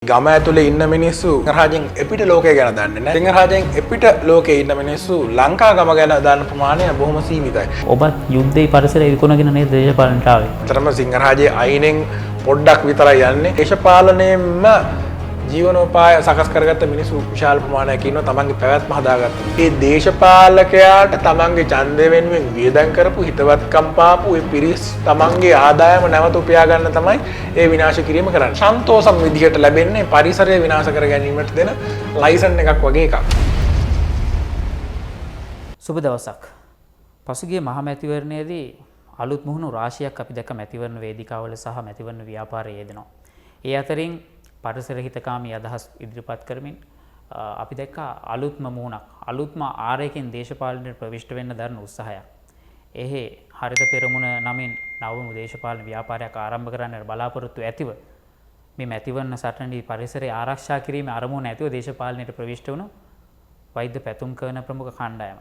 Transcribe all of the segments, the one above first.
ගම ඇතුලේ ඉන්න මිනිස්සු සිංහරාජෙන් එපිට ලෝකය ගැන දන්නේ නැහැ. සිංහරාජෙන් එපිට ලෝකේ ඉන්න මිනිස්සු ලංකා ගම ගැන දන්න ප්‍රමාණය බොහොම සීමිතයි. ඔබත් යුද්ධයේ පරිසරය විකුණගෙන නේද දේශපාලනට ආවේ? ඇත්තටම සිංහරාජයේ අයිනෙන් පොඩ්ඩක් විතරයි යන්නේ. දේශපාලනයෙන්ම ජීවනෝපාය සකස් කරගත්ත මිනිස්සු විශාල ප්‍රමාණයක් ඉන්නවා තමන්ගේ පැවැත්ම හදාගත්ත. මේ දේශපාලකයාට තමන්ගේ ඡන්දය වෙනුවෙන් වියදම් කරපු හිතවත්කම් පාපු ඒ පිරිස් තමන්ගේ ආදායම නැවත උපයා ගන්න තමයි ඒ විනාශ කිරීම කරන්නේ. සන්තෝෂම් විදිහට ලැබෙන්නේ පරිසරය විනාශ කර ගැනීමට දෙන ලයිසන් එකක් වගේ එකක්. සුබ දවසක්. පසුගිය මහ මැතිවරණයේදී අලුත් මුහුණු රාශියක් අපි දැක්ක මැතිවරණ වේදිකාවල සහ මැතිවරණ ව්‍යාපාරයේ යෙදෙනවා. ඒ අතරින් පරිසර හිතකාමී අදහස් ඉදිරිපත් කරමින් අපි දැක්කා අලුත්ම මුහුණක් අලුත්ම ආරයකින් දේශපාලනයට ප්‍රවිෂ්ඨ වෙන්න දරන උත්සාහයක්. එහි හරිත පෙරමුණ නමින් නවම දේශපාලන ව්‍යාපාරයක් ආරම්භ කරන්නට බලාපොරොත්තු ඇතිව මේ මැතිවරණ සටනේදී පරිසරය ආරක්ෂා කිරීමේ අරමුණ ඇතිව දේශපාලනයට ප්‍රවිෂ්ඨ වුණු වෛද්‍ය පැතුම් කරන ප්‍රමුඛ කණ්ඩායම.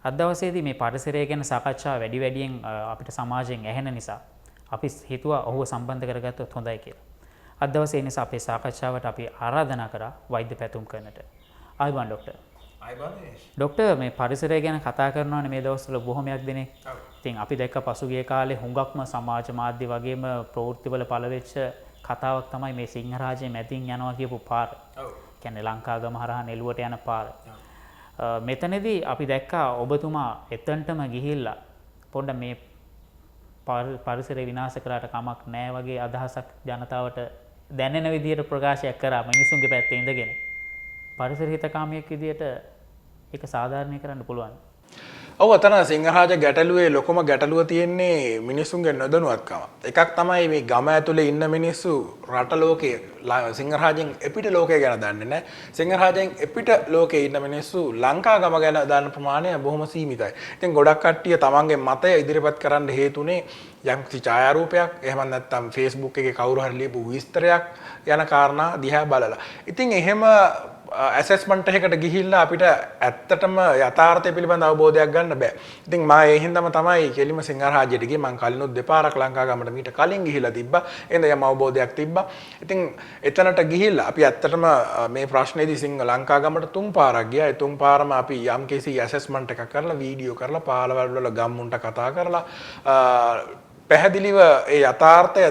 අද දවසේදී මේ පරිසරය ගැන සාකච්ඡා වැඩි වැඩියෙන් අපිට සමාජයෙන් ඇහෙන නිසා අපි හිතුවා ඔහුව සම්බන්ධ කරගත්තොත් හොඳයි කියලා. අද දවසේ නිසා අපේ සාකච්ඡාවට අපි ආරාධනා කරා වෛද්‍ය පැතුම් කරන්නට. ආයුබෝවන් ડોක්ටර්. ආයුබෝවන්. ડોක්ටර් මේ පරිසරය ගැන කතා කරනවානේ මේ දවස්වල බොහොමයක් දෙනෙක්. ඉතින් අපි දැක්ක පසුගිය කාලේ හුඟක්ම සමාජ මාධ්‍ය වගේම ප්‍රවෘත්තිවල පළවෙච්ච කතාවක් තමයි මේ සිංහරාජයේ මැදින් යනවා කියපු පාර. ඔව්. කියන්නේ ලංකාගම හරහා නෙළුවට යන පාර. මෙතනදී අපි දැක්කා ඔබතුමා එතනටම ගිහිල්ලා පොඩ්ඩක් මේ පරිසරය විනාශ කරාට කමක් නැහැ වගේ අදහසක් ජනතාවට දැනෙන විදිහට ප්‍රකාශයක් කරා මිනිසුන්ගේ පැත්තේ ඉඳගෙන. පරිසර හිතකාමියෙක් විදිහට ඒක සාධාරණීය කරන්න පුළුවන්. ඔව් අතන සිංහරාජ ගැටලුවේ ලොකම ගැටලුව තියෙන්නේ මිනිසුන්ගේ නොදැනුවත්කම. එකක් තමයි මේ ගම ඇතුලේ ඉන්න මිනිස්සු රට ලෝකයේ සිංහරාජෙන් එපිට ලෝකය ගැන දන්නේ නැහැ. සිංහරාජෙන් එපිට ලෝකයේ ඉන්න මිනිස්සු ලංකා ගම ගැන දන්න ප්‍රමාණය බොහොම සීමිතයි. ඉතින් ගොඩක් කට්ටිය තමන්ගේ මතය ඉදිරිපත් කරන්න හේතුනේ යම්කිසි ඡායාරූපයක් එහෙම නැත්නම් Facebook එකේ කවුරු හරි ලියපු විස්තරයක් යන කාරණා දිහා බලලා. ඉතින් එහෙම ඇසෙස්මන්ට් එකකට ගිහිල්ලා අපිට ඇත්තටම යථාර්ථය පිළිබඳ අවබෝධයක් ගන්න බෑ. ඉතින් මම ඒ හින්දාම තමයි කෙලිම සිංහරාජයට ගියේ. මම කලිනුත් දෙපාරක් ලංකාගමට මීට කලින් ගිහිල්ලා තිබ්බා. එහෙනම් යම් අවබෝධයක් තිබ්බා. ඉතින් එතනට ගිහිල්ලා අපි ඇත්තටම මේ ප්‍රශ්නේදී ලංකාගමට 3 පාරක් ගියා. ඒ 3 පාරම අපි යම් කිසි ඇසෙස්මන්ට් එකක් කරලා වීඩියෝ කරලා පාලවල් වල ගම්මුන්ට කතා කරලා පැහැදිලිව ඒ යථාර්ථය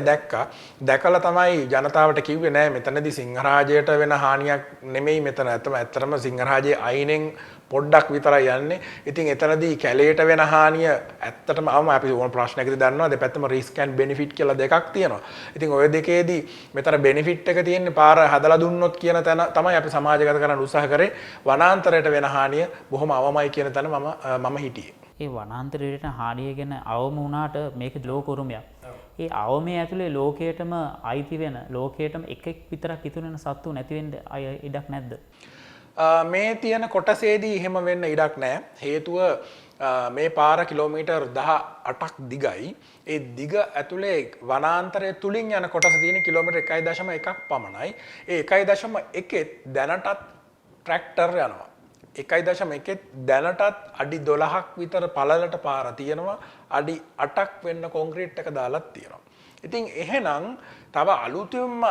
දැකලා තමයි ජනතාවට කිව්වේ නෑ මෙතනදී සිංහරාජයට වෙන හානියක් නෙමෙයි මෙතන ඇත්තටම සිංහරාජයේ අයිනෙන් පොඩ්ඩක් විතරයි යන්නේ. ඉතින් එතනදී කැලේට වෙන හානිය ඇත්තටම අපි ඕන ප්‍රශ්නයකදී දන්නවා දෙපැත්තම රිස්ක් ඇන්ඩ් බෙනිෆිට් කියලා දෙකක් තියෙනවා. ඉතින් ওই දෙකේදී මෙතන බෙනිෆිට් එක තියෙන්නේ පාර හදලා දුන්නොත් කියන තැන තමයි අපි සමාජගත කරන්න උත්සාහ කරේ. වනාන්තරයට වෙන හානිය බොහොම අවමයි කියන තැන මම හිටියේ. ඒ වනාන්තරයට හානිය ගැන අවම වුණාට මේක ලෝක උරුමයක්. ඒ අවමේ ඇතුලේ ලෝකයටම අයිති වෙන ලෝකයටම එකෙක් විතරක් ඉතුරු වෙන සත්තු නැති වෙන්න ඉඩක් නැද්ද? මේ තියෙන කොටසේදී එහෙම වෙන්න ඉඩක් නැහැ. හේතුව මේ පාර කිලෝමීටර් 18ක් දිගයි. ඒ දිග ඇතුලේ වනාන්තරය තුලින් යන කොටස තියෙන කිලෝමීටර් 1.1ක් පමණයි. ඒ 1.1 දැනටත් ට්‍රැක්ටර් යනවා. 1.1 දැනටත් අඩි 12ක් විතර පළලට පාර තියෙනවා. අඩි 8ක් වෙන්න කොන්ක්‍රීට් එක දාලා තියෙනවා. ඉතින් එහෙනම් තව අලුතින්ම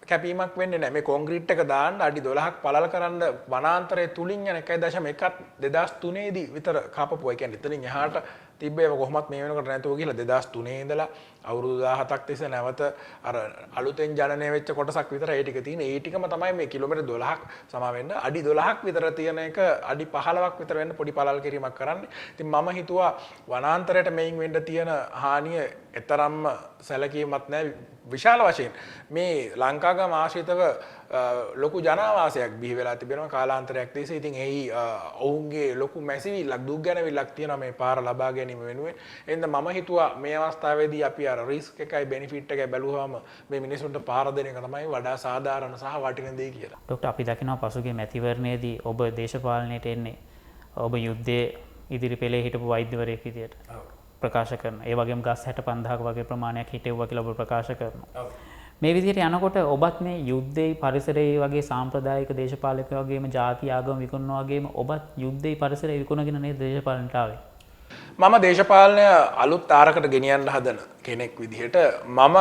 කැපීමක් වෙන්නේ නැහැ. මේ කොන්ක්‍රීට් එක දාන්න අඩි 12ක් පළල කරන්න වනාන්තරයේ තුලින් යන 1.1ක් 2003 දී විතර කපපුවා. ඒ කියන්නේ එතනින් එහාට තිබ්බේ කොහොමත් මේ වෙනකොට නැතුව ගිහලා 2003 ඉඳලා අවුරුදු 17ක් තිස්සේ නැවත අර අලුතෙන් ජනනය වෙච්ච කොටසක් විතර ඒ ටික තියෙන. ඒ ටිකම තමයි මේ කිලෝමීටර් 12ක් සමා වෙන්න අඩි 12ක් විතර තියෙන එක අඩි 15ක් විතර වෙන්න පොඩි පළල් කිරීමක් කරන්නේ. ඉතින් මම හිතුවා වනාන්තරයට මේන් වෙන්න තියෙන හානිය එතරම්ම සැලකීමක් නැහැ. විශාල වශයෙන් මේ ලංකාගම ආශ්‍රිතව ලොකු ජනාවාසයක් බිහි වෙලා තිබෙනවා කාලාන්තරයක් තිස්සේ. ඉතින් එහි ඔවුන්ගේ ලොකු මැසිවිල්ලක් දුක් ගැනවිල්ලක් තියෙනවා මේ පාර ලබා ගැනීම වෙනුවෙන්. එහෙනම් මම හිතුවා මේ අවස්ථාවේදී අපි අර රිස්ක් එකයි බෙනිෆිට් එකයි බැලුවාම මේ මිනිසුන්ට පාර දෙන එක තමයි වඩා සාධාරණ සහ වටින දේ කියලා. ડોක්ටර් අපි දකිනවා පසුගිය මැතිවරණයේදී ඔබ දේශපාලනයට එන්නේ ඔබ යුද්ධයේ ඉදිරි පෙළේ හිටපු වෛද්‍යවරයෙක් විදියට ප්‍රකාශ කරනවා. ඒ වගේම ගස් 65ක වගේ ප්‍රමාණයක් හිටෙව්වා කියලා ඔබ ප්‍රකාශ කරනවා. මේ විදිහට යනකොට ඔබත් මේ යුද්ධයේ පරිසරයේ වගේ සාම්ප්‍රදායික දේශපාලකයෝ වගේම ජාති ආගම විකුණනවා වගේම ඔබත් යුද්ධයේ පරිසරය විකුණගෙන නේද දේශපාලනට ආවේ? මම දේශපාලනය අලුත් තාරකට ගෙනියන්න හදන කෙනෙක් විදිහට මම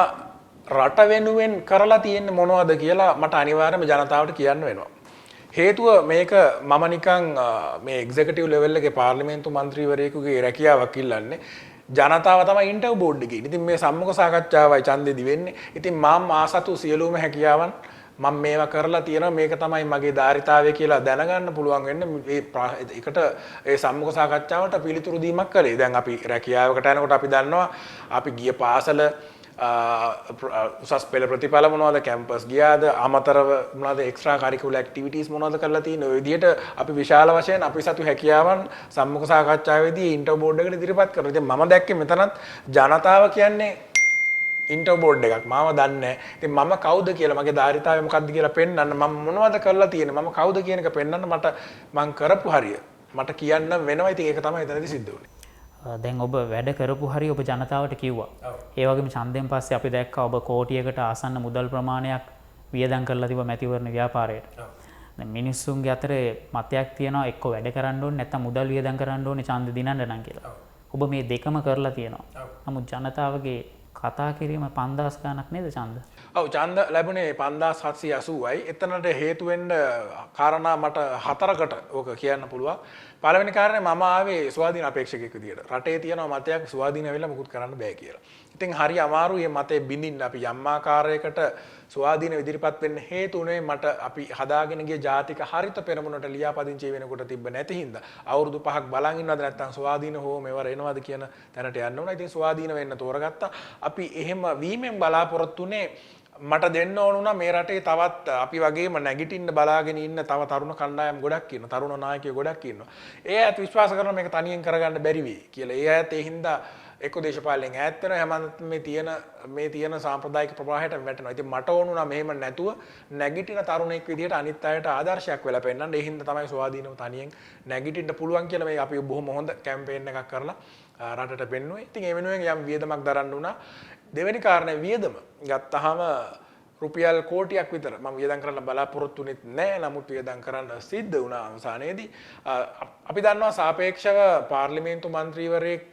රට වෙනුවෙන් කරලා තියෙන්නේ මොනවද කියලා මට අනිවාර්යයෙන්ම ජනතාවට කියන්න වෙනවා. හේතුව මේක මම නිකන් මේ එක්සිකියුටිව් ලෙවල් එකේ පාර්ලිමේන්තු මන්ත්‍රීවරයෙකුගේ රැකියාවක් ඉල්ලන්නේ ජනතාව තමයි ඉන්ටර්වයුව බෝඩ් එකේ. ඉතින් මේ සම්මුඛ සාකච්ඡාවයි ඡන්දෙදි වෙන්නේ. ඉතින් මම ආසතු සියලුම හැකියාවන් මම මේවා කරලා තියෙනවා මේක තමයි මගේ ධාරිතාවය කියලා දැනගන්න පුළුවන් වෙන්න මේ ඒකට ඒ සම්මුඛ සාකච්ඡාවට පිළිතුරු දීමක් කළේ. දැන් අපි රැකියාවකට යනකොට අපි දන්නවා අපි ගිය පාසල උසස් පෙළ ප්‍රතිඵල මොනවද කැම්පස් ගියාද අමතරව මොනවද එක්ස්ට්‍රා කරිකුලර් ඇක්ටිවිටීස් මොනවද කරලා තියෙන්නේ ඔය විදිහට අපි විශාල වශයෙන් අපි සතු හැකියාවන් සම්මුඛ සාකච්ඡාවේදී ඉන්ටර් බෝඩ් එකට ඉදිරිපත් කරනවා. ඉතින් මම දැක්කේ මෙතනත් ජනතාව කියන්නේ ඉන්ටර් බෝඩ් එකක් මාව දන්නේ නැහැ. ඉතින් මම කවුද කියලා මගේ ධාරිතාවය මොකක්ද කියලා පෙන්වන්න මම මොනවද කරලා තියෙන්නේ මම කවුද කියන එක පෙන්වන්න මම කරපු හරිය මට කියන්න වෙනවා. ඉතින් ඒක තමයි එතනදී සිද්ධ වුනේ. දැන් ඔබ වැඩ කරපු හරිය ඔබ ජනතාවට කිව්වා. ඒ වගේම ඡන්දයෙන් පස්සේ අපි දැක්කා ඔබ කෝටියකට ආසන්න මුදල් ප්‍රමාණයක් වියදම් කරලා තිබ්බ මැතිවරණ ව්‍යාපාරයට. දැන් මිනිස්සුන්ගේ අතරේ මතයක් තියෙනවා එක්ක වැඩ කරන්න ඕනේ නැත්නම් මුදල් වියදම් කරන්න ඕනේ ඡන්ද දිනන්න නම් කියලා. ඔබ මේ දෙකම කරලා තියෙනවා. නමුත් ජනතාවගේ කතා කිරීම 5000 ගණක් නේද ඡන්ද? ඔව් ඡන්ද ලැබුණේ 5780යි. එතනට හේතු වෙන්න කාරණා මට හතරකට ඕක කියන්න පුළුවන්. පළවෙනි කාරණේ මම ආවේ ස්වාධීන අපේක්ෂකයෙක් විදියට. රටේ තියෙන මතයක් ස්වාධීන වෙලා මුකුත් කරන්න බෑ කියලා. ඉතින් හරි අමාරුයි මේ මතේ බින්දින්න අපි යම් ආකාරයකට ස්වාධීන ඉදිරිපත් වෙන්න හේතුනේ මට අපි හදාගෙන ගිය ජාතික හරිත පෙරමුණට ලියාපදිංචි වෙනකොට තිබ්බ නැති හින්දා අවුරුදු 5ක් බලන් ඉන්නවද නැත්නම් ස්වාධීන හෝ මෙවර එනවද කියන තැනට යන්න ඕන. ඉතින් ස්වාධීන වෙන්න තෝරගත්තා. අපි එහෙම වීමෙන් බලාපොරොත්තුනේ මට දෙන්න ඕන වුණා මේ රටේ තවත් අපි වගේම නැගිටින්න බලාගෙන ඉන්න තව තරුණ කණ්ඩායම් ගොඩක් ඉන්නවා. තරුණ නායකයෝ ගොඩක් ඉන්නවා. ඒ අයත් විශ්වාස කරනවා මේක තනියෙන් කරගන්න බැරි වෙයි කියලා. ඒ අයත් ඒ හින්දා එක්ක දේශපාලනයෙන් ඈත් වෙනවා හැමදාම මේ තියෙන සාම්ප්‍රදායික ප්‍රවාහයට වැටෙනවා. ඉතින් මට ඕන වුණා මෙහෙම නැතුව නැගිටින තරුණෙක් විදිහට අනිත් අයට ආදර්ශයක් වෙලා පෙන්නන්න. ඒ හින්දා තමයි ස්වාධීනව තනියෙන් නැගිටින්න පුළුවන් කියලා මේ අපි බොහොම හොඳ කැම්පේන් එකක් කරලා රටට පෙන්නුවේ. ඉතින් ඒ වෙනුවෙන් යම් වියදමක් දරන්න වුණා. දෙවෙනි කාරණේ වියදම ගත්තාම රුපියල් කෝටියක් විතර මම වියදම් කරන්න බලාපොරොත්තු වෙන්නේ නැහැ. නමුත් වියදම් කරන්න සිද්ධ වුණා අවසානයේදී. අපි දන්නවා සාපේක්ෂව පාර්ලිමේන්තු මන්ත්‍රීවරයෙක්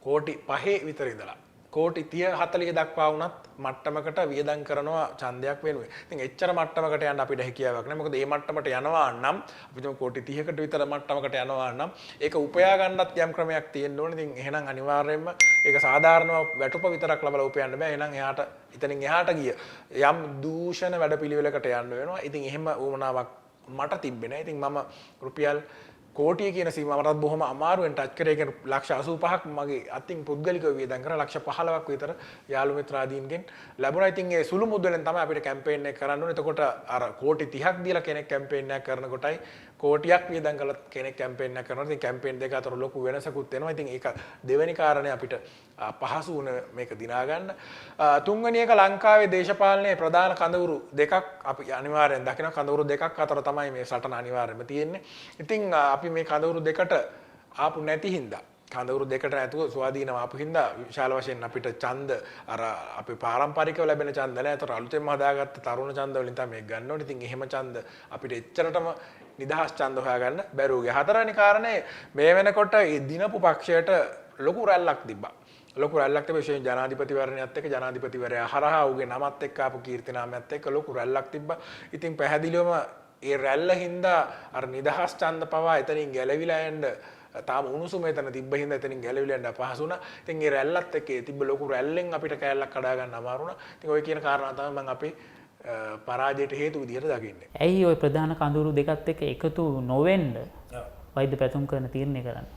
කෝටි 5 විතර ඉඳලා කෝටි 30 40 දක්වා වුණත් මට්ටමකට වියදම් කරනවා ඡන්දයක් වෙනුවෙන්. ඉතින් එච්චර මට්ටමකට යන්න අපිට හැකියාවක් නැහැ. මොකද මේ මට්ටමට යනවා නම් අපි තුමු කෝටි 30කට විතර මට්ටමකට යනවා නම් ඒක උපයා ගන්නත් යම් ක්‍රමයක් තියෙන්න ඕනේ. ඉතින් එහෙනම් අනිවාර්යයෙන්ම ඒක සාධාරණව වැටුප විතරක් ලබලා උපයන්න බෑ. එහෙනම් එයාට ඉතින් එහාට ගිය යම් දූෂණ වැඩපිළිවෙලකට යන්න වෙනවා. ඉතින් එහෙම වුණාවක් මට තිබ්බේ නැහැ. ඉතින් මම රුපියල් කෝටිය කියන සීමාවටත් බොහොම අමාරුවෙන් ටච් කරේ. කියන්නේ ලක්ෂ 85ක් මගේ අතින් පුද්ගලිකව වියදම් කරා ලක්ෂ 15ක් විතර යාළු මිත්‍රාදීන්ගෙන් ලැබුණා. ඉතින් ඒ සුළු මුදලෙන් තමයි අපිට කැම්පේන් එක කරන්න ඕනේ. එතකොට අර කෝටි 30ක් දීලා කෙනෙක් කැම්පේන් එකක් කරනකොටයි කෝටියක් වියදම් කරලා කෙනෙක් කැම්පේන් එකක් කරනවා. ඉතින් කැම්පේන් දෙක අතර ලොකු වෙනසකුත් වෙනවා. ඉතින් ඒක දෙවෙනි කාරණේ අපිට පහසු වුණ මේක දිනා ගන්න. තුන්වෙනි එක ලංකාවේ දේශපාලනයේ ප්‍රධාන කඳවුරු දෙකක් අපි අනිවාර්යෙන් දකිනවා. කඳවුරු දෙකක් අතර තමයි මේ සටන අනිවාර්යයෙන්ම තියෙන්නේ. ඉතින් අපි මේ කඳවුරු දෙකට ආපු නැති හින්දා කඳවුරු දෙකට නැතුව ස්වාධීනව ආපු හින්දා විශාල වශයෙන් අපිට ඡන්ද අර අපි පාරම්පරිකව ලැබෙන ඡන්ද නැහැ. ඒතර අලුතෙන්ම හදාගත්ත තරුණ ඡන්ද වලින් තමයි මේක ගන්න ඕනේ. ඉතින් එහෙම ඡන්ද අපිට එච්චරටම නිදහස් ඡන්ද හොයාගන්න බැරුව ගියා. හතරවෙනි කාරණේ මේ වෙනකොට ඒ දිනපු පක්ෂයට ලොකු රැල්ලක් තිබ්බා. ලොකු රැල්ලක් තිබ්බා විශේෂයෙන් ජනාධිපතිවරණයත් එක්ක ජනාධිපතිවරයා හරහා උගේ නමත් එක්ක ආපු කීර්තිනාමයත් එක්ක ලොකු රැල්ලක් තිබ්බා. ඉතින් පැහැදිලිවම ඒ රැල්ල හින්දා අර නිදහස් ඡන්ද පවා එතනින් ගැලවිලා යන්න තාම උණුසුම එතන තිබ්බ හින්දා එතනින් ගැලවිලා යන්න අපහසු වුණා. ඉතින් ඒ රැල්ලත් එක්ක තිබ්බ ලොකු රැල්ලෙන් අපිට කෑල්ලක් කඩා ගන්න අමාරු වුණා. ඉතින් ওই කියන කාරණා තමයි මම අපේ පරාජයට හේතු විදිහට දකින්නේ. ඇයි ওই ප්‍රධාන කඳවුරු දෙකත් එක්ක එකතු නොවෙන්න වෛද්‍ය පැතුම් කරන තීරණය කරන්නේ?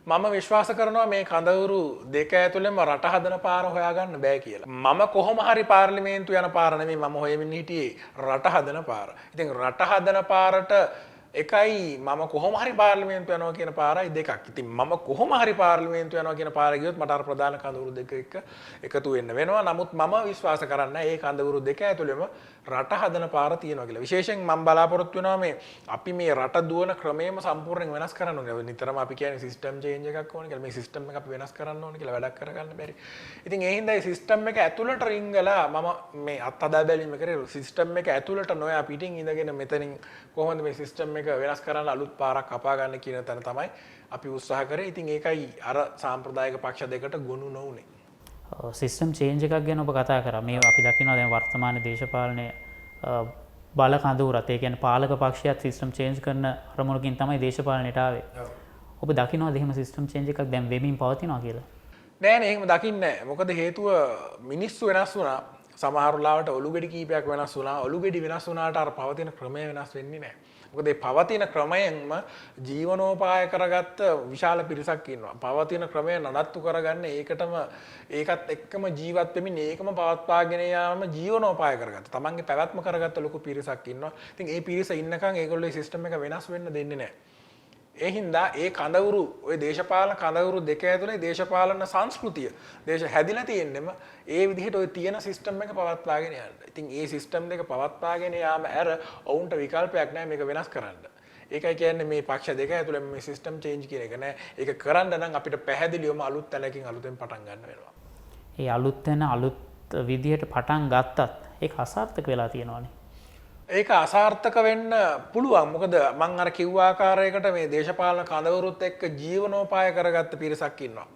මම විශ්වාස කරනවා මේ කඳවුරු දෙක ඇතුළෙම රට හදන පාර හොයාගන්න බෑ කියලා. මම කොහොම හරි පාර්ලිමේන්තු යන පාර නෙමෙයි මම හොයමින් හිටියේ රට හදන පාර. ඉතින් රට හදන පාරට එකයි මම කොහොම හරි පාර්ලිමේන්තු යනවා කියන පාරයි දෙකක්. ඉතින් මම කොහොම හරි පාර්ලිමේන්තු යනවා කියන පාර ගියොත් මට අර ප්‍රධාන කඳවුරු දෙක එක්ක එකතු වෙන්න වෙනවා. නමුත් මම විශ්වාස කරන්නේ මේ කඳවුරු දෙක ඇතුළෙම රට හදන පාර තියෙනවා කියලා. විශේෂයෙන් මම බලාපොරොත්තු වෙනවා මේ අපි මේ රට දුවන ක්‍රමයේම සම්පූර්ණයෙන් වෙනස් කරන්න ඕනේ. නිතරම අපි කියන්නේ සිස්ටම් චේන්ජ් එකක් ඕනේ කියලා. මේ සිස්ටම් එක අපි වෙනස් කරන්න ඕනේ කියලා වැඩක් කරගන්න බැරි. ඉතින් ඒ හින්දා මේ සිස්ටම් එක ඇතුළට රිංගලා මම මේ අත්හදා බැලීම කරේ සිස්ටම් එක ඇතුළට නොයා පිටින් ඉඳගෙන මෙතනින් කොහොමද මේ සිස්ටම් එක වෙනස් කරන්න අලුත් පාරක් කපා ගන්න කියන තැන තමයි අපි උත්සාහ කරේ. ඉතින් ඒකයි අර සාම්ප්‍රදායික පක්ෂ දෙකට ගොනු නොඋනේ. සිස්ටම් චේන්ජ් එකක් ගැන ඔබ කතා කරා. මේ අපි දකිනවා දැන් වර්තමාන දේශපාලනයේ බල කඳවුරත් ඒ කියන්නේ පාලක පක්ෂයත් සිස්ටම් චේන්ජ් කරන අරමුණකින් තමයි දේශපාලනයට ආවේ. ඔබ දකින්නවාද එහෙම සිස්ටම් චේන්ජ් එකක් දැන් වෙමින් පවතිනවා කියලා? නෑ නේ එහෙම දකින්නේ නැහැ. මොකද හේතුව මිනිස්සු වෙනස් වුණා. සමහර ලාවට ඔලු ගෙඩි කීපයක් වෙනස් වුණා. ඔලු ගෙඩි වෙනස් වුණාට අර පවතින ක්‍රමය වෙනස් වෙන්නේ නැහැ. මොකද මේ පවතින ක්‍රමයෙන්ම ජීවනෝපාය කරගත්ත විශාල පිරිසක් ඉන්නවා. පවතින ක්‍රමය නඩත්තු කරගන්න ඒකත් එක්කම ජීවත් වෙමින් ඒකම පවත්වාගෙන යාම ජීවනෝපාය කරගත්ත. තමන්ගේ පැවැත්ම කරගත්ත ලොකු පිරිසක් ඉන්නවා. ඉතින් ඒ පිරිස ඉන්නකන් ඒගොල්ලෝ මේ සිස්ටම් එක වෙනස් වෙන්න දෙන්නේ නැහැ. ඒ හින්දා ඒ කඳවුරු ඔය දේශපාලන කඳවුරු දෙක ඇතුලේ දේශපාලන සංස්කෘතිය හැදිලා තියෙන්නෙම ඒ විදිහට ඔය තියෙන සිස්ටම් එක පවත්වාගෙන යන්න. ඉතින් ඒ සිස්ටම් දෙක පවත්වාගෙන යාම ඇර ඔවුන්ට විකල්පයක් නැහැ මේක වෙනස් කරන්න. ඒකයි කියන්නේ මේ පක්ෂ දෙක ඇතුලේ මේ සිස්ටම් චේන්ජ් කියන එක නෑ. ඒක කරන්න නම් අපිට පැහැදිලිවම අලුත් තැනකින් අලුතෙන් පටන් ගන්න වෙනවා. ඒ අලුත් තැන අලුත් විදිහට පටන් ගත්තත් ඒක අසාර්ථක වෙලා තියෙනවානේ. ඒක අසාර්ථක වෙන්න පුළුවන්. මොකද මං අර කිව්ව ආකාරයකට මේ දේශපාලන කඳවුරුත් එක්ක ජීවනෝපාය කරගත්ත පිරිසක් ඉන්නවා.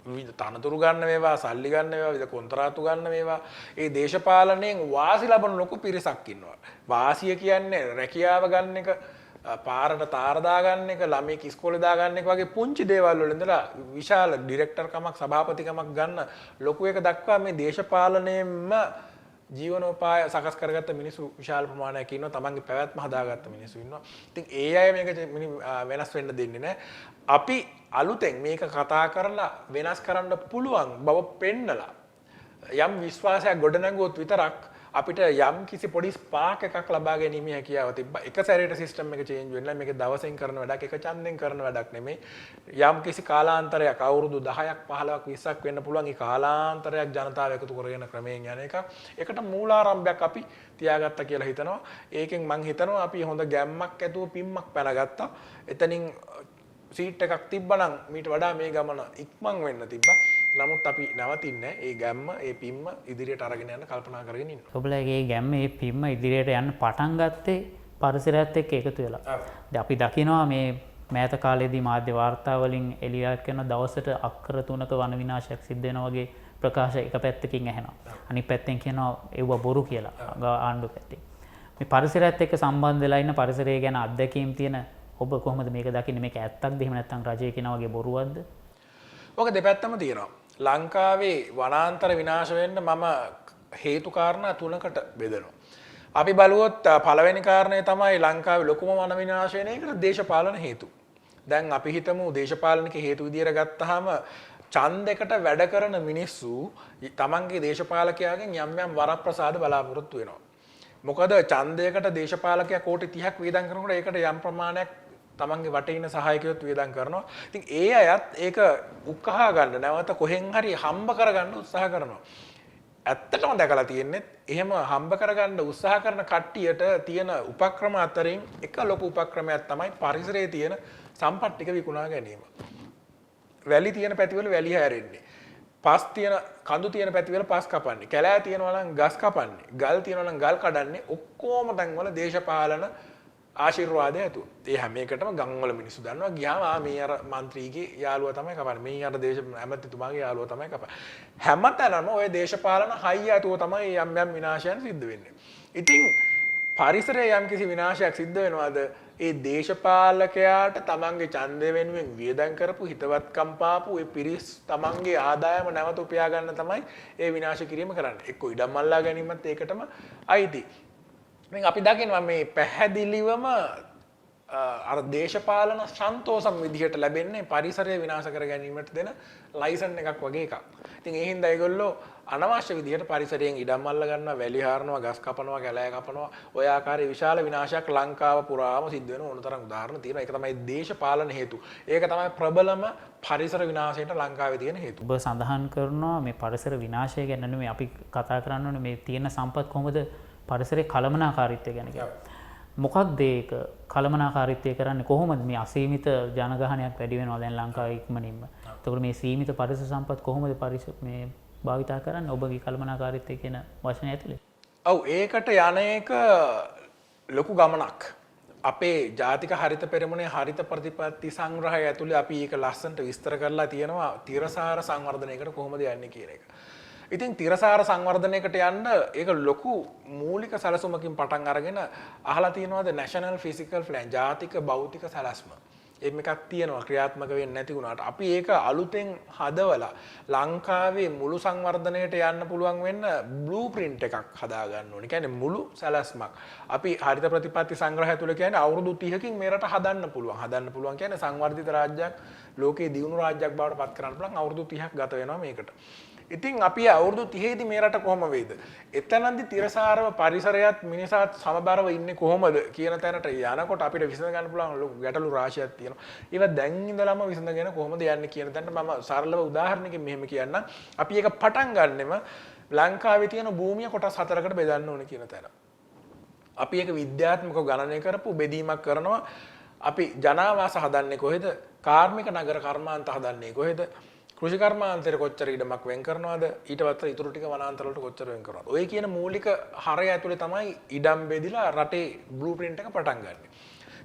විවිධ තනතුරු ගන්න වේවා, සල්ලි ගන්න වේවා, විවිධ කොන්ත්‍රාතු ගන්න වේවා. ඒ දේශපාලනයෙන් වාසි ලබන ලොකු පිරිසක් ඉන්නවා. වාසිය කියන්නේ රැකියාව ගන්න එක, පාරට තාර දාගන්න එක, ළමෙක් ඉස්කෝලේ දාගන්න එක වගේ පුංචි දේවල් වල ඉඳලා විශාල ඩිරෙක්ටර් කමක්, සභාපතිකමක් ගන්න ලොකු එක දක්වා මේ දේශපාලනයෙන්ම ජීවනෝපාය සකස් කරගත්ත මිනිස්සු විශාල ප්‍රමාණයක් ඉන්නවා. තමන්ගේ පැවැත්ම හදාගත්ත මිනිස්සු ඉන්නවා. ඉතින් ඒ අය මේක වෙනස් වෙන්න දෙන්නේ නැහැ. අපි අලුතෙන් මේක කතා කරලා වෙනස් කරන්න පුළුවන් බව පෙන්නලා යම් විශ්වාසයක් ගොඩනගුවොත් විතරක් අපිට යම් කිසි පොඩි ස්පාක් එකක් ලබා ගැනීම හැකියාව තිබ්බා. එක සැරේට සිස්ටම් එක චේන්ජ් වෙන්නේ නැහැ. මේක දවසෙන් කරන වැඩක්, එක ඡන්දෙන් කරන වැඩක් නෙමෙයි. යම් කිසි කාලාන්තරයක් අවුරුදු 10ක් 15ක් 20ක් වෙන්න පුළුවන්. ඒ කාලාන්තරයක් ජනතාව එකතු කරගෙන ක්‍රමයෙන් යන එක. ඒකට මූලාරම්භයක් අපි තියාගත්තා කියලා හිතනවා. ඒකෙන් මං හිතනවා අපි හොඳ ගැම්මක් ඇතුව පිම්මක් පැනගත්තා. එතනින් සීට් එකක් තිබ්බනම් මීට වඩා මේ ගමන ඉක්මන් වෙන්න තිබ්බා. නමුත් අපි නවතින්නේ ඒ ගැම්ම ඒ පිම්ම ඉදිරියට අරගෙන යන්න කල්පනා කරගෙන ඉන්නවා. ඔබලගේ ගැම්ම මේ පිම්ම ඉදිරියට යන්න පටන් ගත්තේ පරිසරයත් එක්ක එකතු වෙලා. දැන් අපි දකිනවා මේ මෑත කාලේදී මාධ්‍ය වාර්තා වලින් එළියක් කරන දවසට අක්කර 3ක වන විනාශයක් සිද්ධ වෙනවා වගේ ප්‍රකාශ එක පැත්තකින් ඇහෙනවා. අනිත් පැත්තෙන් කියනවා ඒව බොරු කියලා ආණ්ඩුව පැත්තෙන්. මේ පරිසරයත් එක්ක සම්බන්ධ වෙලා ඉන්න පරිසරය ගැන අත්දැකීම් තියෙන ඔබ කොහොමද මේක දකින්නේ? මේක ඇත්තක්ද එහෙම නැත්නම් රජය කියන වගේ බොරුවක්ද? ඔක දෙපැත්තම තියෙනවා. ලංකාවේ වනාන්තර විනාශ වෙන්න මම හේතු කාරණා 3කට බෙදනවා. අපි බලුවොත් පළවෙනි කාරණය තමයි ලංකාවේ ලොකුම වන විනාශ වෙන එකට දේශපාලන හේතු. දැන් අපි හිතමු දේශපාලනික හේතු විදියට ගත්තාම ඡන්දයකට වැඩ කරන මිනිස්සු තමන්ගේ දේශපාලකයාගෙන් යම් යම් වරප්‍රසාද බලාපොරොත්තු වෙනවා. මොකද ඡන්දයකට දේශපාලකයා කෝටි 30ක් වියදම් කරනකොට ඒකට යම් ප්‍රමාණයක් තමන්ගේ වටේ ඉන්න සහායකයොත් වියදම් කරනවා. ඉතින් ඒ අයත් ඒක උකහා ගන්න නැවත කොහෙන් හරි හම්බ කරගන්න උත්සාහ කරනවා. ඇත්තටම දැකලා තියෙන්නේ එහෙම හම්බ කරගන්න උත්සාහ කරන කට්ටියට තියෙන උපක්‍රම අතරින් එක ලොකු උපක්‍රමයක් තමයි පරිසරයේ තියෙන සම්පත් ටික විකුණා ගැනීම. වැලි තියෙන පැතිවල වැලි හැරෙන්නේ. පස් තියෙන කඳු තියෙන පැතිවල පස් කපන්නේ. කැලෑ තියෙනවා නම් ගස් කපන්නේ. ගල් තියෙනවා නම් ගල් කඩන්නේ. ඔක්කොම තැන්වල දේශපාලන ආශිර්වාදය ඇතුව. ඒ හැම එකටම ගම්වල මිනිස්සු දන්නවා ගියාම මේ අර മന്ത്രിගේ යාළුවා තමයි කපන්නේ. මේ අර දේශ ඇමතිතුමාගේ යාළුවා තමයි කපන්නේ. හැමතැනම ওই දේශපාලන හයිය ඇතුව තමයි යම් යම් විනාශයන් සිද්ධ වෙන්නේ. ඉතින් පරිසරයේ යම් කිසි විනාශයක් සිද්ධ වෙනවාද ඒ දේශපාලකයාට තමන්ගේ ඡන්දය වෙනුවෙන් වියදම් කරපු හිතවත්කම් පාපු ඒ පිරිස් තමන්ගේ ආදායම නැවත උපයා ගන්න තමයි ඒ විනාශ කිරීම කරන්නේ. එක්ක ඉඩම් මල්ලා ගැනීමත් ඒකටම අයිති. ඉතින් අපි දකිනවා මේ පැහැදිලිවම අර දේශපාලන සන්තෝෂම් විදිහට ලැබෙන්නේ පරිසරය විනාශ කර ගැනීමට දෙන ලයිසන් එකක් වගේ එකක්. ඉතින් ඒ හින්දා ඒගොල්ලෝ අනවශ්‍ය විදිහට පරිසරයෙන් ඉඩම් මල්ල ගන්නවා, වැලි හරනවා, ගස් කපනවා, කැලෑ කපනවා. ඔය ආකාරයේ විශාල විනාශයක් ලංකාව පුරාම සිද්ධ වෙන ඕනතරම් උදාහරණ තියෙනවා. ඒක තමයි දේශපාලන හේතු. ඒක තමයි ප්‍රබලම පරිසර විනාශයට ලංකාවේ තියෙන හේතු. ඔබ සඳහන් කරනවා මේ පරිසර විනාශය ගැන නෙමෙයි අපි කතා කරන්න ඕනේ මේ තියෙන සම්පත් කොහොමද පරිසරයේ කළමනාකාරීත්වය ගැන කියලා. මොකක්ද ඒක කළමනාකාරීත්වය කරන්නේ කොහොමද මේ අසීමිත ජනගහනයක් වැඩි වෙනවා දැන් ලංකාවේ ඉක්මනින්ම. එතකොට මේ සීමිත පරිසර සම්පත් කොහොමද මේ භාවිතා කරන්නේ ඔබගේ කළමනාකාරීත්වය කියන වචනය ඇතුලේ? ඔව් ඒකට යන එක ලොකු ගමනක්. අපේ ජාතික හරිත පෙරමුණේ හරිත ප්‍රතිපත්ති සංග්‍රහය ඇතුලේ අපි ඒක ලස්සනට විස්තර කරලා තියෙනවා තිරසාර සංවර්ධනයකට කොහොමද යන්නේ කියන එක. ඉතින් තිරසාර සංවර්ධනයකට යන්න ඒක ලොකු මූලික සැලසුමකින් පටන් අරගෙන අහලා තියෙනවාද නැෂනල් ෆිසිකල් ප්ලෑන් ජාතික භෞතික සැලැස්ම. එකක් තියෙනවා ක්‍රියාත්මක වෙන්නේ නැති වුණාට අපි ඒක අලුතෙන් හදවලා ලංකාවේ මුළු සංවර්ධනයට යන්න පුළුවන් වෙන්න බ්ලූප්‍රින්ට් එකක් හදා ගන්න ඕනේ. කියන්නේ මුළු සැලැස්මක්. අපි හරිත ප්‍රතිපත්ති සංග්‍රහය තුල කියන්නේ අවුරුදු 30කින් මේ රට හදන්න පුළුවන්. හදන්න පුළුවන් කියන්නේ සංවර්ධිත රාජ්‍යයක් ලෝකයේ දියුණු රාජ්‍යයක් බවට පත් කරන්න පුළුවන් අවුරුදු 30ක් ගත වෙනවා මේකට. ඉතින් අපි අවුරුදු 30ේදී මේ රට කොහොම වෙයිද? එතනදී තිරසාරව පරිසරයත් මිනිසාත් සමබරව ඉන්නේ කොහොමද කියන තැනට යනකොට අපිට විසඳ ගන්න පුළුවන් ලොකු ගැටලු රාශියක් තියෙනවා. ඒවා දැන් ඉඳලම විසඳගෙන කොහොමද යන්නේ කියන තැනට මම සරලව උදාහරණයකින් මෙහෙම කියන්නම්. අපි ඒක පටන් ගන්නෙම ලංකාවේ තියෙන භූමිය කොටස් 4කට බෙදන්න ඕනේ කියන තැන. අපි ඒක විද්‍යාත්මකව ගණනය කරපු බෙදීමක් කරනවා. අපි ජනාවාස හදන්නේ කොහෙද? කාර්මික නගර කර්මාන්ත හදන්නේ කොහෙද? කෘෂි කර්මාන්තයට කොච්චර ඉඩමක් වෙන් කරනවද? ඊට පස්සේ ඊටු ටික වනාන්තර වලට කොච්චර වෙන් කරනවද? ඔය කියන මූලික හරය ඇතුලේ තමයි ඉඩම් බෙදිලා රටේ බ්ලූප්‍රින්ට් එක පටන් ගන්නෙ.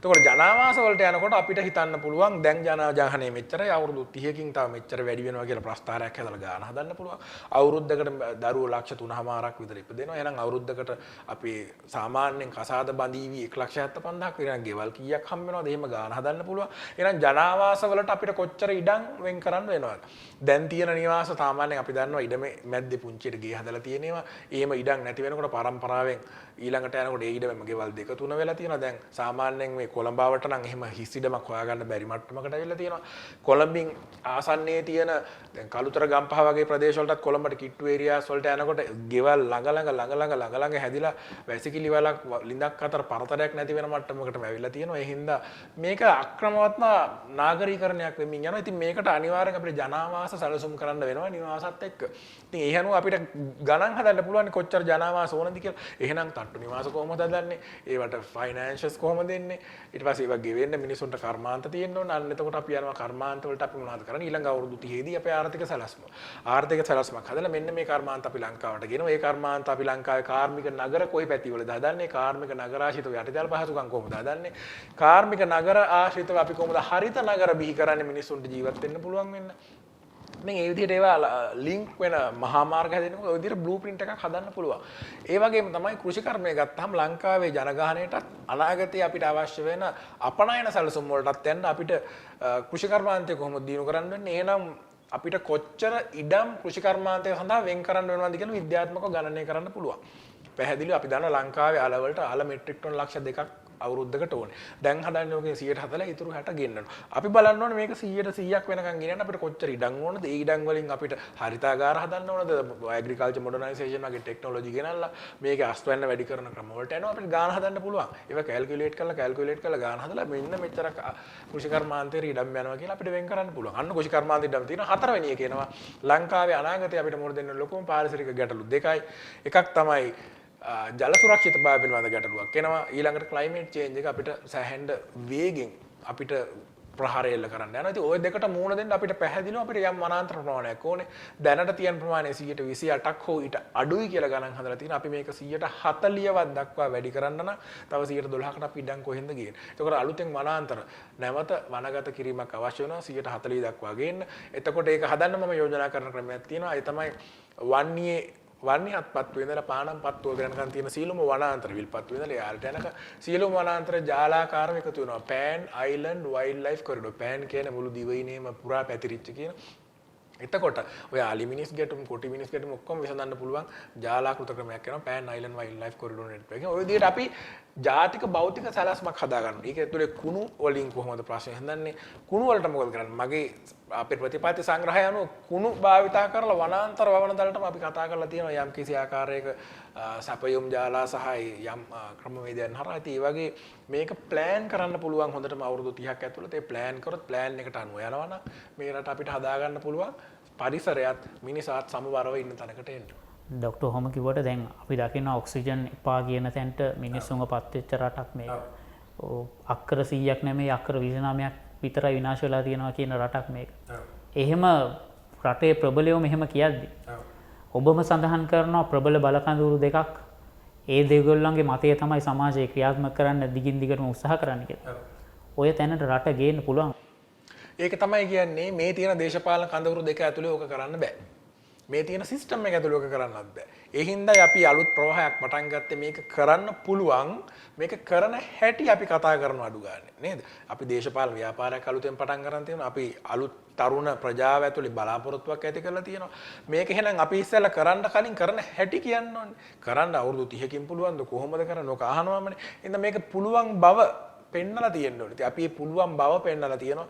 එතකොට ජනාවාස වලට යනකොට අපිට හිතන්න පුළුවන් දැන් ජනජාහනය මෙච්චරයි අවුරුදු 30කින් තව මෙච්චර වැඩි වෙනවා කියලා ප්‍රස්තාරයක් හදලා ගාන හදන්න පුළුවන්. අවුරුද්දකට දරුවෝ ලක්ෂ 3.5ක් විතර ඉපදෙනවා. එහෙනම් අවුරුද්දකට අපි සාමාන්‍යයෙන් කසාද බඳීවි 1,75,000ක් විතර ගෙවල් කීයක් හම්බ වෙනවද? එහෙම ගාන හදන්න පුළුවන්. එහෙනම් ජනාවාස වලට අපිට කොච්චර ඉඩම් වෙන් කරන්න වෙනවද? දැන් තියෙන නිවාස සාමාන්‍යයෙන් අපි දන්නවා ඉඩමේ මැද්දේ පුංචියට ගේ හදලා තියෙනවා. එහෙම ඉඩම් නැති වෙනකොට පරම්පරාවෙන් ඊළඟට යනකොට ඒ ඉඩමම ගෙවල් 2-3 වෙලා තියෙනවා. දැන් සාමාන්‍යයෙන් මේ කොළඹවට නම් එහෙම හිස් ඉඩමක් හොයාගන්න බැරි මට්ටමකට ඇවිල්ලා තියෙනවා. කොළඹින් ආසන්නයේ තියෙන දැන් කළුතර ගම්පහ වගේ ප්‍රදේශ වලටත් කොළඹට කිට්ටු ඒරියාස් වලට යනකොට ගෙවල් ළඟ හැදිලා වැසිකිලි වලක් ලිඳක් අතර පරතරයක් නැති වෙන මට්ටමකටම ඇවිල්ලා තියෙනවා. ඒ හින්දා මේක අක්‍රමවත්ම නාගරීකරණයක් වෙමින් යනවා. ඉතින් මේකට අනිවාර්යෙන් අපිට ජනාවාස සැලසුම් කරන්න වෙනවා නිවාසත් එක්ක. ඉතින් ඒ හැනුව අපිට ගණන් හදන්න පුළුවන් කොච්චර ජනාවාස ඕනද කියලා. එහෙනම් තට්ටු නිවාස කොහොමද හදන්නේ? ඒවට ෆයිනෑන්ෂල්ස් කොහොමද දෙන්නේ? ඊට පස්සේ ඒවා ගෙවෙන්න මිනිසුන්ට කර්මාන්ත තියෙන්න ඕන. අන්න එතකොට අපි යනවා කර්මාන්ත වලට අපි මොනවද කරන්නේ? ඊළඟ අවුරුදු 30ේදී අපේ ආර්ථික සැලැස්ම. ආර්ථික සැලැස්මක් හදලා මෙන්න මේ කර්මාන්ත අපි ලංකාවට ගෙනවා. ඒ කර්මාන්ත අපි ලංකාවේ කාර්මික නගර කොයි පැතිවලද හදන්නේ? කාර්මික නගර ආශ්‍රිතව යටිතල පහසුකම් කොහොමද හදන්නේ? කාර්මික නගර ආශ්‍රිතව අපි කොහොමද හරිත නගර බිහි කරන්නේ මිනිසුන්ට ජීවත් වෙන්න පුළුවන් වෙන්න? මේ විදිහට ඒවා ලින්ක් වෙන මහා මාර්ග හැදෙනකොට ඔය විදිහට බ්ලූප්‍රින්ට් එකක් හදන්න පුළුවන්. ඒ වගේම තමයි කෘෂි කර්මය ගත්තාම ලංකාවේ ජනගහනයටත් අනාගතයේ අපිට අවශ්‍ය වෙන අපනයන සැලසුම් වලටත් යන්න අපිට කෘෂි කර්මාන්තය කොහොමද දිනු කරන්න වෙන්නේ? එහෙනම් අපිට කොච්චර ඉඩම් කෘෂි කර්මාන්තය සඳහා වෙන් කරන්න වෙනවද කියලා විද්‍යාත්මකව ගණනය කරන්න පුළුවන්. පැහැදිලිව අපි දන්නවා ලංකාවේ අල වලට අල මෙට්‍රික් ටන් ලක්ෂ 2ක් අවුරුද්දකට ඕනේ. දැන් හදන්නේ ඔකේ 140 ඉතුරු 60 ගෙන්නනවා. අපි බලන්න ඕනේ මේක 100ට 100ක් වෙනකන් ගෙනියන්න අපිට කොච්චර ඉඩම් ඕනද? ඒ ඉඩම් වලින් අපිට හරිතාගාර හදන්න ඕනද? ඇග්‍රිකල්චර් මොඩර්නයිසේෂන් වගේ ටෙක්නොලොජි ගෙනල්ලා මේකේ අස්වැන්න වැඩි කරන ක්‍රම වලට යනවා අපිට ගාන හදන්න පුළුවන්. ඒවා කැල්කියුලේට් කරලා ගාන හදලා මෙන්න මෙච්චරක් කෘෂි කර්මාන්තයේ ඉඩම් යනවා කියලා අපිට වෙන් කරන්න පුළුවන්. අන්න කෘෂි කර්මාන්තයේ ඉඩම් තියෙන හතරවෙනි එක එනවා. ලංකාවේ අනාගතයේ අපිට මොකද දෙන්න ලොකුම පාරිසරික ගැටලු දෙකයි. එකක් තමයි ජල සුරක්ෂිතභාවය පිළිබඳ ගැටලුවක් එනවා. ඊළඟට ක්ලයිමේට් චේන්ජ් එක අපිට සැහැඬ වේගෙන් අපිට ප්‍රහාරය එල්ල කරන්න යනවා. ඉතින් ওই දෙකට මුහුණ දෙන්න අපිට පැහැදිලිව අපිට යම් වනාන්තර ප්‍රමාණයක් ඕනේ. දැනට තියෙන ප්‍රමාණය 128ක් හෝ ඊට අඩුයි කියලා ගණන් හදලා තියෙනවා. අපි මේක 140වත් දක්වා වැඩි කරන්න නම් තව 112කට අපි ඉඩම් කොහෙන්ද ගේන්නේ? ඒකෝර අලුතෙන් වනාන්තර නැවත වනගත කිරීමක් අවශ්‍ය වෙනවා 140 දක්වා ගේන්න. එතකොට ඒක හදන්න මම යෝජනා කරන ක්‍රමයක් තියෙනවා. ඒ තමයි වන්නේ පත්තු වෙනදලා පානම් පත්තුව වෙනකන් තියෙන සීලම වනාන්තර විල්පත්තු වෙනදලා යාලට යනක සීලම වනාන්තර ජාලාකාරව එකතු වෙනවා. පෑන් අයිලන්ඩ් වයිල්ඩ් ලයිෆ් කොරිඩෝර්. පෑන් කියන්නේ මුළු දිවයිනේම පුරා පැතිරිච්ච කියන. එතකොට ඔය අලි මිනිස් ගැටුම් කොටි මිනිස් ගැටුම් ඔක්කොම විසඳන්න පුළුවන් ජාලාකෘත ක්‍රමයක් කරනවා පෑන් අයිලන්ඩ් වයිල්ඩ් ලයිෆ් කොරිඩෝර් නෙට්වර්ක් එකෙන්. ඔය විදිහට අපි ජාතික භෞතික සැලැස්මක් හදා ගන්නවා. ඒක ඇතුලේ කුණු වලින් කොහොමද ප්‍රශ්නේ හදන්නේ? කුණු වලට මොකද කරන්නේ? මගේ අපේ ප්‍රතිපත්ති සංග්‍රහය අනුව කුණු භාවිතා කරලා වනාන්තර වවන දලටම අපි කතා කරලා තියෙනවා යම් කිසි ආකාරයක සැපයුම් ජාලා සහ යම් ක්‍රමවේදයන් හරහා. ඉතින් ඒ වගේ මේක ප්ලෑන් කරන්න පුළුවන් හොඳටම අවුරුදු 30ක් ඇතුළත. ඒ ප්ලෑන් කරොත් ප්ලෑන් එකට අනුව යනවනම් මේ රට අපිට හදා ගන්න පුළුවන් පරිසරයත් මිනිසාත් සමබරව ඉන්න තැනකට එන්න. ඩොක්ටර් හොම කිව්වට දැන් අපි දකින්න ඔක්සිජන් එපා කියන තැනට මිනිස්සුන්ව පත් වෙච්ච රටක් මේක. අක්කර 100ක් නෙමෙයි අක්කර 29ක් විතරයි විනාශ වෙලා තියෙනවා කියන රටක් මේක. එහෙම රටේ ප්‍රබලයෝ මෙහෙම කියද්දි ඔබම සඳහන් කරනවා ප්‍රබල බලකඳුරු දෙකක් ඒ දෙගොල්ලන්ගේ මතය තමයි සමාජයේ ක්‍රියාත්මක කරන්න දිගින් දිගටම උත්සාහ කරන්න කියලා. ඔය තැනට රට ගේන්න පුළුවන්. ඒක තමයි කියන්නේ මේ තියෙන දේශපාලන කඳවුරු දෙක ඇතුලේ ඕක කරන්න බෑ. මේ තියෙන සිස්ටම් එක ඇතුළේ ඔක කරන්නත් බෑ. ඒ හින්දායි අපි අලුත් ප්‍රවාහයක් පටන් ගත්තේ මේක කරන්න පුළුවන්. මේක කරන හැටි අපි කතා කරන අඩු ගන්න නේද? අපි දේශපාලන ව්‍යාපාරයක් අලුතෙන් පටන් ගන්න තියෙනවා. අපි අලුත් තරුණ ප්‍රජාව ඇතුළේ බලාපොරොත්තුවක් ඇති කරලා තියෙනවා. මේක එහෙනම් අපි ඉස්සෙල්ලා කරන්න කලින් කරන හැටි කියන්න ඕනේ. කරන්න අවුරුදු 30කින් පුළුවන්ද කොහොමද කරන්නේ? ඔක අහනවාමනේ. එහෙනම් මේක පුළුවන් බව පෙන්නලා තියෙන්න ඕනේ. ඉතින් අපි මේ පුළුවන් බව පෙන්නලා තියෙනවා.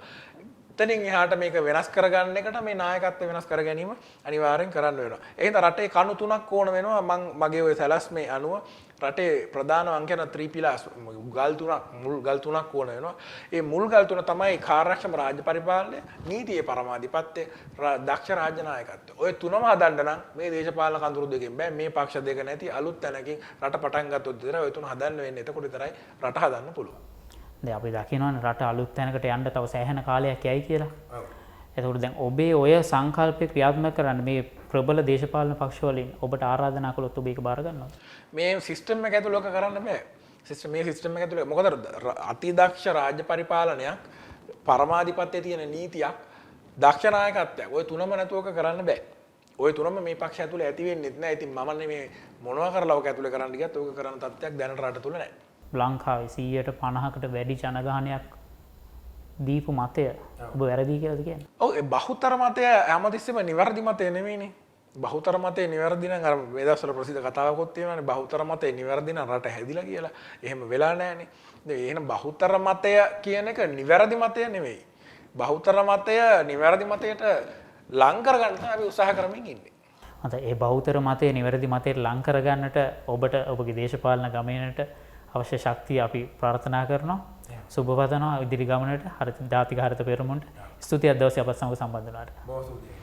එතනින් එහාට මේක වෙනස් කරගන්න එකට මේ නායකත්වය වෙනස් කර ගැනීම අනිවාර්යෙන් කරන්න වෙනවා. ඒ හින්දා රටේ කණු තුනක් ඕන වෙනවා. මගේ ওই සැලැස්මේ අනුව රටේ ප්‍රධාන අංකයන 3 pillars මුල් ගල් තුනක් ඕන වෙනවා. ඒ මුල් ගල් තුන තමයි කාර්යක්ෂම රාජ්‍ය පරිපාලනය, නීතියේ පරමාධිපත්‍ය, දක්ෂ රාජ්‍ය නායකත්වය. ඔය තුනම හදන්න නම් මේ දේශපාලන කඳුරු දෙකෙන් බෑ. මේ පක්ෂ දෙක නැති අලුත් තැනකින් රට පටන් ගත්තොත් විතරයි ඔය තුන හදන්න වෙන්නේ. එතකොට විතරයි රට හදන්න පුළුවන්. දැන් අපි දකිනවනේ රට අලුත් තැනකට යන්න තව සෑහෙන කාලයක් යයි කියලා. එතකොට දැන් ඔබේ ඔය සංකල්පය ක්‍රියාත්මක කරන්න මේ ප්‍රබල දේශපාලන පක්ෂ වලින් ඔබට ආරාධනා කළොත් ඔබ ඒක බාර ගන්නවද? මේ සිස්ටම් එක ඇතුළේ ඔක කරන්න බෑ. මේ සිස්ටම් එක ඇතුළේ මොකද අතිදක්ෂ රාජ්‍ය පරිපාලනයක්, පරමාධිපත්‍යයේ තියෙන නීතියක්, දක්ෂ නායකත්වයක් ඔය තුනම නැතුව ඔක කරන්න බෑ. ඔය තුනම මේ පක්ෂ ඇතුළේ ඇති වෙන්නේ නැහැ. ඉතින් මම මේ මොනවා කරලා ඔක ඇතුළේ කරන්න ගියත් ඔක කරන තත්ත්වයක් දැනට රට තුල නැහැ. ලංකාවේ 150කට වැඩි ජනගහනයක් දීපු මතය ඔබ වැරදි කියලාද කියන්නේ? ඔව් ඒ බහුතර මතය හැමතිස්සෙම නිවැරදි මතය නෙමෙයිනේ. බහුතර මතය නිවැරදි නම් අර මේ දවස්වල ප්‍රසිද්ධ කතාවකුත් තියෙනවානේ බහුතර මතය නිවැරදි නම් රට හැදිලා කියලා. එහෙම වෙලා නැහැනේ. එහෙනම් බහුතර මතය කියන එක නිවැරදි මතය නෙමෙයි. බහුතර මතය නිවැරදි මතයට ලං කරගන්න අපි උත්සාහ කරමින් ඉන්නේ. අත ඒ බහුතර මතය නිවැරදි මතයට ලං කරගන්නට ඔබට ඔබගේ දේශපාලන ගමනට අවශ්‍ය ශක්තිය අපි ප්‍රාර්ථනා කරනවා. සුබ පතනවා ඉදිරි ගමනට. හරිත ජාතික හරිත පෙරමුණට. ස්තුතියි අද දවසේ අපත් සමග සම්බන්ධ වුණාට. බොහොම ස්තුතියි.